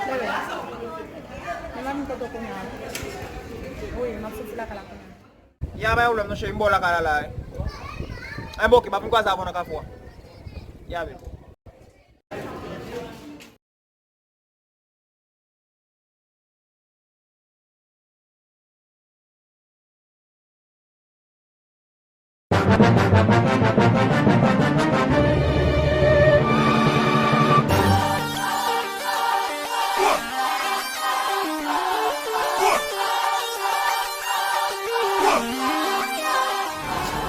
Bebe. Memang kau tu punya. Oi, maksud silakan aku. Ya ba ulam no she mbola kala la. Ai mboki ba mkwaza abona kafua. Ya be.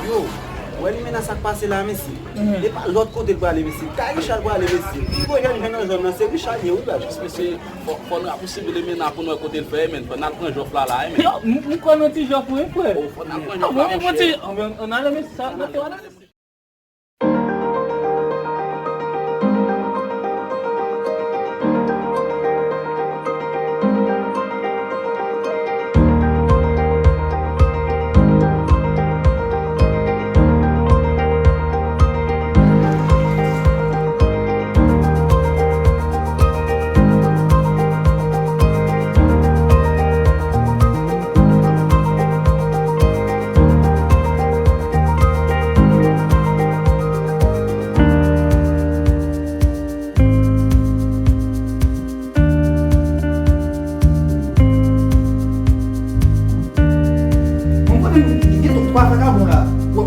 Yo, wèl men a sak pase la mesi. E pa lot kote kwa ale mesi. Ka Richard kwa ale mesi. Ibo yon nan zon nan se Richard ye ou la. Mese, fò nou aposibile men apon nou kote l fè men, fò nan pran jof la la men. Yo, mwen konon ti jof mwen fwe. Fò nan pran jof la men chè. On a le mes sa, nan te wana.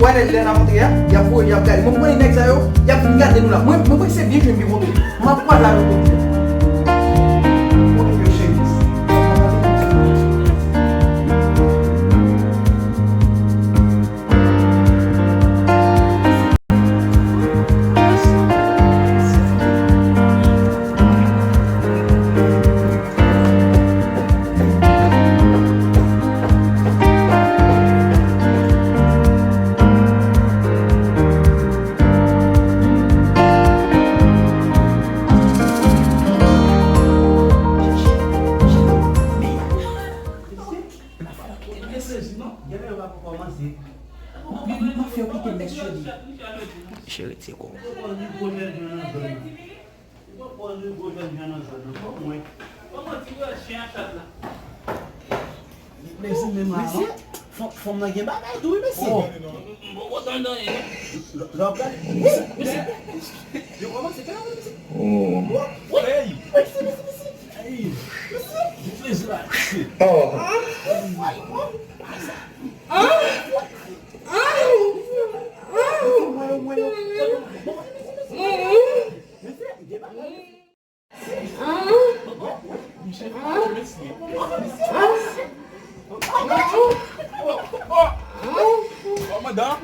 Wale le na monte ya fo ya gari mo mwen next ayo ya finga de nous là moi c'est bien je me monte ma pas la route mo yo chemise chérie, c'est quoi? Mesi men ma. Fom nan gen bagay tou mesi. Mbo wotan dan yon. Lop la. Yo koman se kena mesi. Hey! Hey! Mese la. Madame